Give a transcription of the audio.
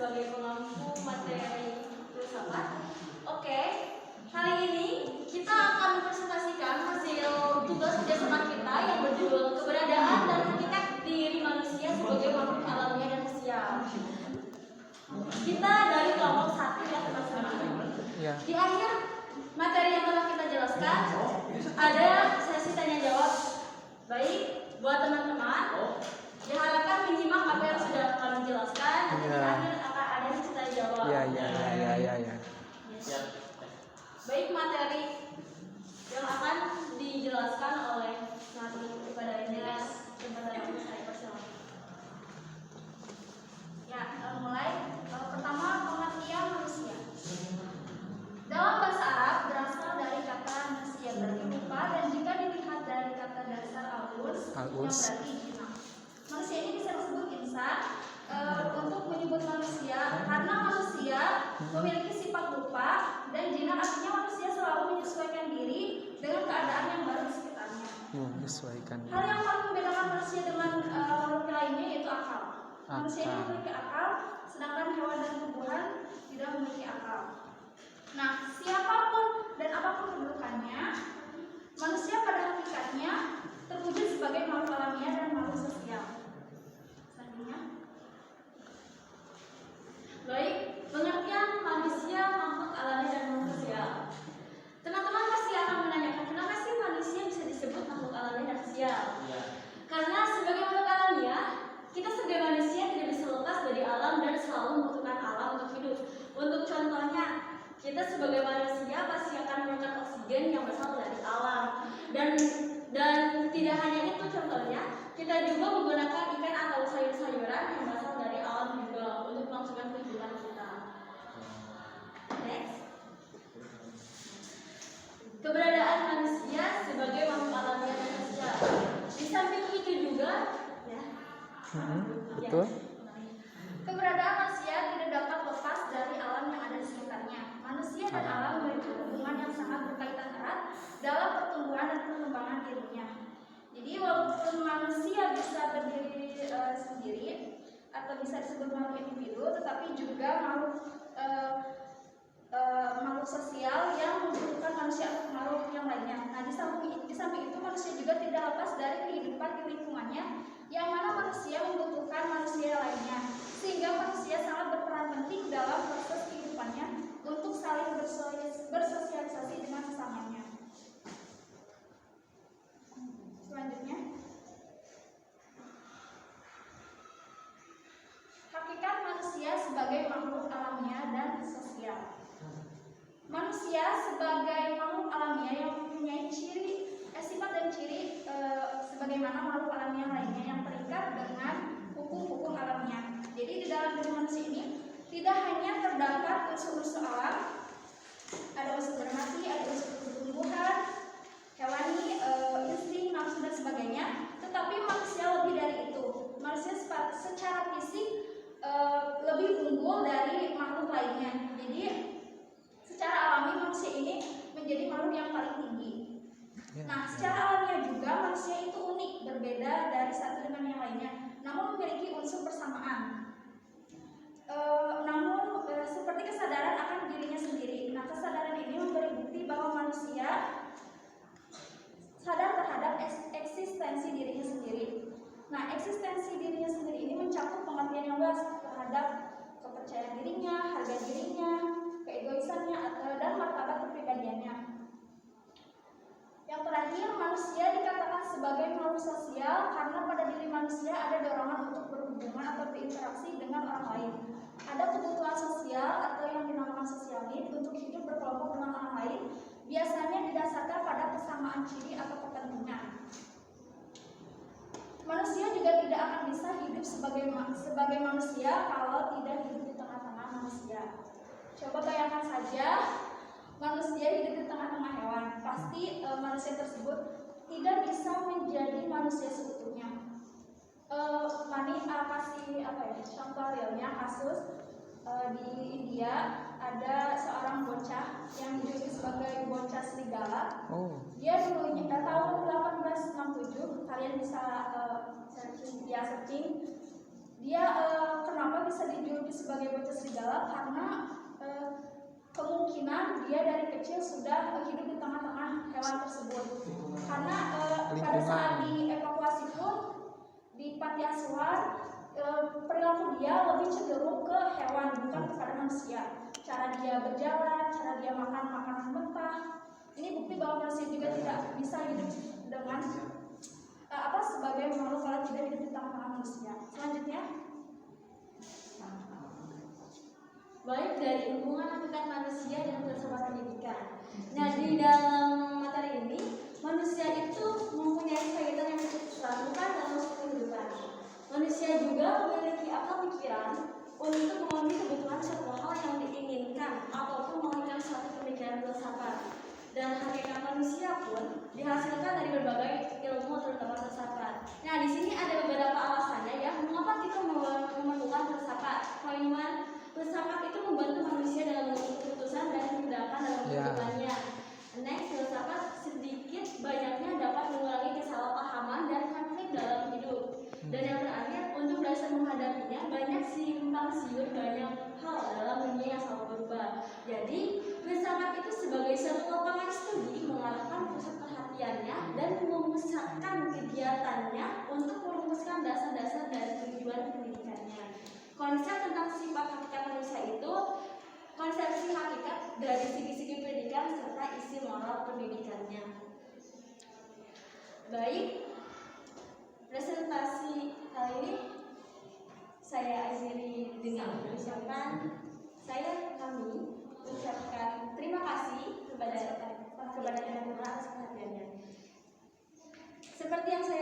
sebagai pengampu materi filsafat. Oke, kali ini kita akan mempresentasikan hasil tugas kerjasama kita yang berjudul keberadaan dan hakikat diri manusia sebagai makhluk alamiah dan sosial. Kita dari kelompok 1 ya teman-teman. Di akhir materi yang telah kita jelaskan ada sesi tanya jawab. Baik, buat teman-teman diharapkan menyimak apa yang sudah kami jelaskan. Nanti di akhir akan ada sesi tanya jawab. Baik, materi yang akan dijelaskan oleh Nabi kepadanya kepada saya persilakan. Ya, mulai. Pertama, pengertian manusia. Dalam bahasa Arab berasal dari kata manusia berarti rupa, dan jika dilihat dari kata dasar al-urs yang berarti jinak. Manusia ini bisa disebut insan untuk menyebut manusia karena manusia memiliki sifat rupa, dan jinak artinya manusia selalu menyesuaikan diri dengan keadaan yang baru di sekitarnya. Hal yang paling membedakan manusia dengan makhluk lainnya yaitu akal. Manusia ini memiliki akal, sedangkan hewan dan tumbuhan tidak memiliki akal. Nah, siapapun dan apapun kedudukannya, manusia pada hakikatnya terwujud sebagai makhluk alamiah dan makhluk sosial. Selanjutnya, baik, pengertian manusia, makhluk alamiah dan makhluk sosial. Teman-teman pasti akan menanyakan, kenapa sih manusia bisa disebut makhluk alamiah dan sosial? Karena sebagai makhluk alamiah, kita sebagai manusia tidak bisa lepas dari alam dan selalu membutuhkan alam untuk hidup. Untuk contohnya, kita sebagai manusia pasti akan memerlukan oksigen yang berasal dari alam, dan tidak hanya itu, contohnya kita juga menggunakan ikan atau sayur-sayuran yang berasal dari alam juga untuk melangsungkan kehidupan kita. Next, keberadaan manusia sebagai makhluk alamiah dan sosial. Di samping itu juga, ya, betul. Keberadaan manusia tidak dapat lepas dari alam yang ada di sekitarnya. Manusia dan alam memiliki hubungan yang sangat berkaitan erat dalam pertumbuhan dan pengembangan dirinya. Jadi walaupun manusia bisa berdiri sendiri atau bisa disebut makhluk individu, tetapi juga makhluk sosial yang membutuhkan manusia untuk makhluk yang lainnya. Nah, di samping itu manusia juga tidak lepas dari kehidupan di lingkungannya, yang mana manusia membutuhkan manusia lainnya, sehingga manusia sangat berperan penting dalam proses kehidupannya untuk saling bersosialisasi dengan sesamanya. Selanjutnya, hakikat manusia sebagai makhluk alamiah dan sosial. Manusia sebagai makhluk alamiah yang mempunyai sifat dan ciri sebagaimana makhluk alamiah lainnya yang terikat dengan hukum-hukum alamiah. Jadi di dalam diri manusia ini tidak hanya terdapat unsur-unsur alam, ada unsur berhati, ada unsur tumbuhan, hewani, insting, nafsu dan sebagainya, tetapi manusia lebih dari itu. Manusia secara fisik lebih unggul dari makhluk lainnya. Jadi secara alami manusia ini menjadi makhluk yang paling tinggi. Nah, secara alamiah juga manusia itu unik, berbeda dari satu dengan yang lainnya, namun memiliki unsur persamaan. Namun seperti kesadaran akan dirinya sendiri. Nah, kesadaran ini memberi bukti bahwa manusia sadar terhadap eksistensi dirinya sendiri. Nah, eksistensi dirinya sendiri ini mencakup pengertian yang luas terhadap kepercayaan dirinya, harga dirinya, keegoisannya, dan martabat kepribadiannya. Yang terakhir, manusia dikatakan sebagai makhluk sosial karena pada diri manusia ada dorongan untuk berhubungan atau berinteraksi dengan orang lain. Ada kebutuhan sosial atau yang dinamakan social need untuk hidup berkelompok dengan orang lain, biasanya didasarkan pada kesamaan ciri atau kepentingan. Manusia juga tidak akan bisa hidup sebagai manusia kalau tidak hidup di tengah-tengah manusia. Coba bayangkan saja, manusia hidup di tengah-tengah hewan. Pasti manusia tersebut tidak bisa menjadi manusia seutuhnya. Kasih contoh realnya kasus di India ada seorang bocah yang dijuluki sebagai bocah serigala. Dia dulunya tahun 1867, kalian bisa searching. Dia kenapa bisa dijuluki sebagai bocah serigala? adalah karena kemungkinan dia dari kecil sudah hidup di tengah-tengah hewan tersebut. Karena pada saat dievakuasi pun di panti asuhan perilaku dia lebih cenderung ke hewan bukan kepada manusia. Cara dia berjalan, cara dia makan makanan mentah, ini bukti bahwa manusia juga tidak bisa hidup dengan sebagai makhluk kalau tidak hidup di tengah-tengah manusia. Selanjutnya, baik dari hubungan hakikat manusia dan filsafat pendidikan. Nah, di dalam materi ini manusia itu mempunyai kaitan yang cukup erat bukan dalam kehidupan. Manusia juga memiliki akal pikiran untuk memenuhi kebutuhan suatu hal yang diinginkan ataupun mengajarkan suatu pemikiran filsafat. Dan hakikat manusia pun dihasilkan dari berbagai ilmu terutama filsafat. Nah, di sini ada beberapa alasannya ya mengapa kita memerlukan filsafat. Poin 1, filsafat itu membantu manusia dalam mengambil keputusan dan tindakan dalam kehidupannya. Next, filsafat sedikit banyaknya dapat mengurangi kesalahpahaman dan konflik dalam hidup. Dan yang terakhir, untuk dasar menghadapinya banyak simpang siur banyak hal dalam dunia yang selalu berubah. Jadi, filsafat itu sebagai satu lapangan studi mengarahkan pusat perhatiannya dan memusatkan kegiatannya untuk merumuskan dasar-dasar dari tujuan pendidikannya. Konsep tentang sifat hakikat manusia itu konsepsi hakikat dari segi-segi pendidikan serta isi moral pendidikannya. Baik, presentasi kali ini saya akhiri dengan mengucapkan kami ucapkan terima kasih kepada Kementerian atas perhatiannya. Seperti yang saya